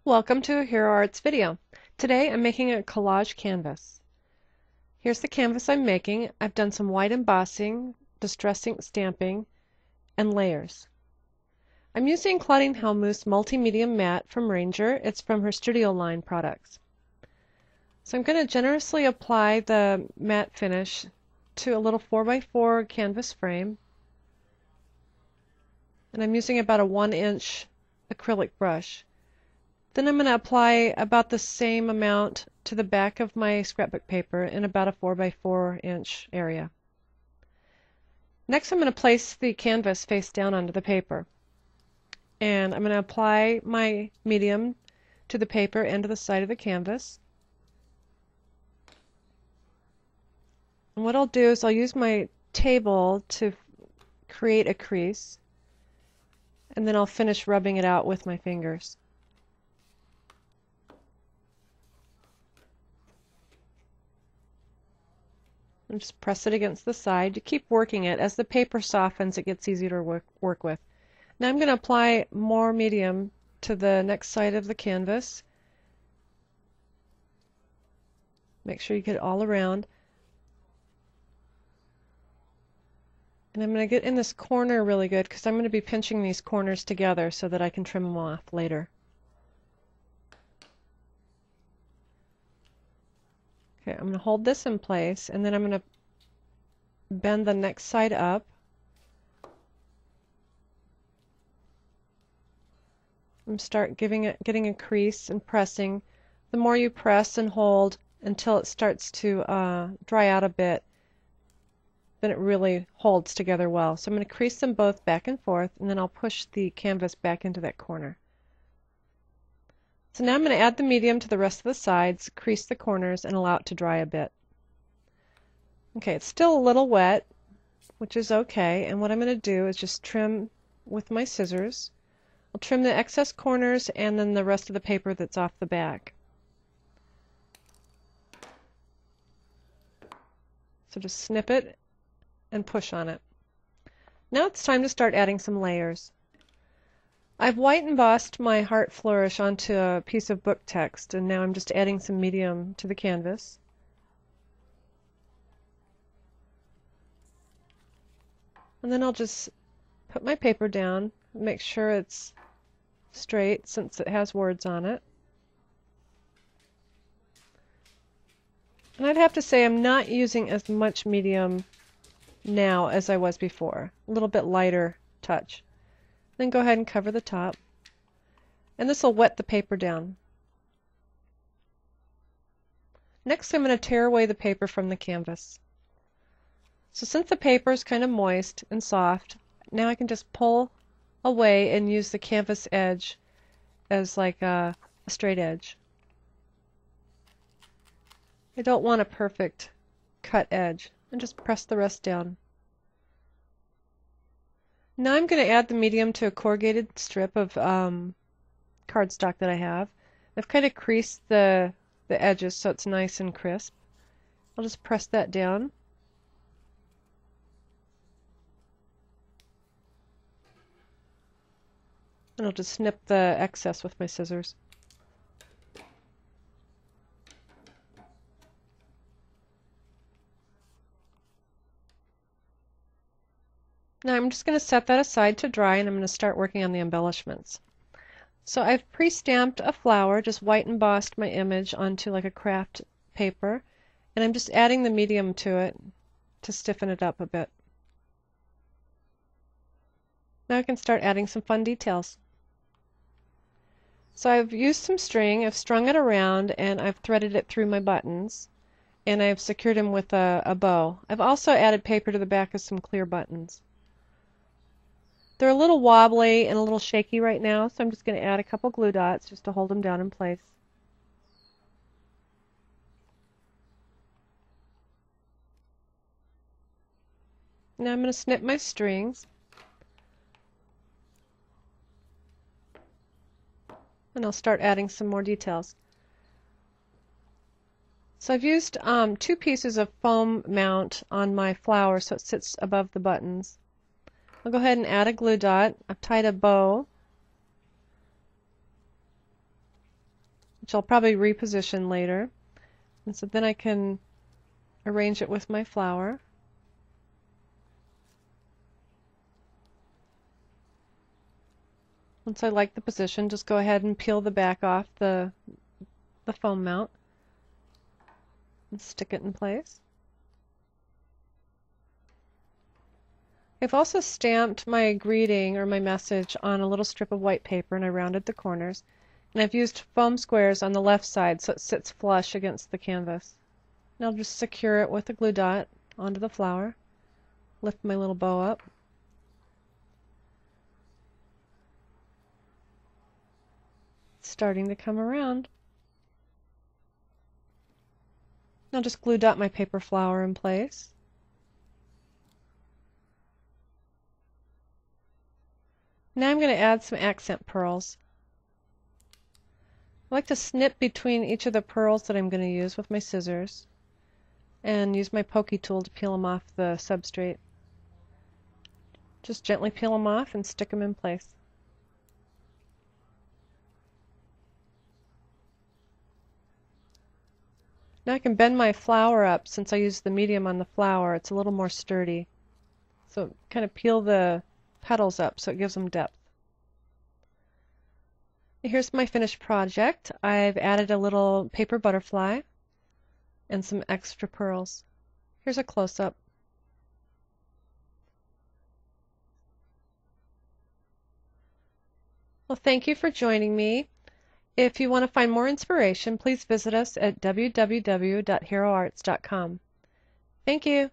Welcome to a Hero Arts video. Today I'm making a collage canvas. Here's the canvas I'm making. I've done some white embossing, distressing stamping, and layers. I'm using Claudine Helmuth's multi-medium matte from Ranger. It's from her Studio line products. So I'm going to generously apply the matte finish to a little 4x4 canvas frame. And I'm using about a 1-inch acrylic brush. Then I'm going to apply about the same amount to the back of my scrapbook paper in about a 4x4 inch area. Next I'm going to place the canvas face down onto the paper. And I'm going to apply my medium to the paper and to the side of the canvas. And what I'll do is I'll use my table to create a crease, and then I'll finish rubbing it out with my fingers. And just press it against the side to keep working it. As the paper softens, it gets easier to work with. Now I'm going to apply more medium to the next side of the canvas. Make sure you get it all around. And I'm going to get in this corner really good because I'm going to be pinching these corners together so that I can trim them off later. Okay, I'm going to hold this in place, and then I'm going to bend the next side up. And start getting a crease and pressing. The more you press and hold until it starts to dry out a bit, then it really holds together well. So I'm going to crease them both back and forth, and then I'll push the canvas back into that corner. So now I'm going to add the medium to the rest of the sides, crease the corners, and allow it to dry a bit. Okay, it's still a little wet, which is okay, and what I'm going to do is just trim with my scissors. I'll trim the excess corners and then the rest of the paper that's off the back. So just snip it and push on it. Now it's time to start adding some layers. I've white embossed my heart flourish onto a piece of book text, and now I'm just adding some medium to the canvas. And then I'll just put my paper down, make sure it's straight since it has words on it. And I'd have to say I'm not using as much medium now as I was before. A little bit lighter touch. Then go ahead and cover the top. And this will wet the paper down. Next I'm going to tear away the paper from the canvas. So since the paper is kind of moist and soft, now I can just pull away and use the canvas edge as like a straight edge. I don't want a perfect cut edge, and just press the rest down. Now I'm going to add the medium to a corrugated strip of cardstock that I have. I've kind of creased the edges so it's nice and crisp. I'll just press that down. And I'll just snip the excess with my scissors. Now I'm just going to set that aside to dry, and I'm going to start working on the embellishments. So I've pre-stamped a flower, just white embossed my image onto like a craft paper, and I'm just adding the medium to it to stiffen it up a bit. Now I can start adding some fun details. So I've used some string, I've strung it around, and I've threaded it through my buttons, and I've secured them with a bow. I've also added paper to the back of some clear buttons. They're a little wobbly and a little shaky right now, so I'm just going to add a couple glue dots just to hold them down in place. Now I'm going to snip my strings. And I'll start adding some more details. So I've used 2 pieces of foam mount on my flower so it sits above the buttons. I'll go ahead and add a glue dot. I've tied a bow. which I'll probably reposition later. And so then I can arrange it with my flower. Once I like the position, just go ahead and peel the back off the foam mount and stick it in place. I've also stamped my greeting or my message on a little strip of white paper, and I rounded the corners. And I've used foam squares on the left side so it sits flush against the canvas. And I'll just secure it with a glue dot onto the flower. Lift my little bow up. It's starting to come around. I'll just glue dot my paper flower in place. Now I'm going to add some accent pearls. I like to snip between each of the pearls that I'm going to use with my scissors and use my pokey tool to peel them off the substrate. Just gently peel them off and stick them in place. Now I can bend my flower up. Since I used the medium on the flower, it's a little more sturdy. So kind of peel the petals up so it gives them depth. Here's my finished project. I've added a little paper butterfly and some extra pearls. Here's a close-up. Well, thank you for joining me. If you want to find more inspiration, please visit us at www.heroarts.com. Thank you.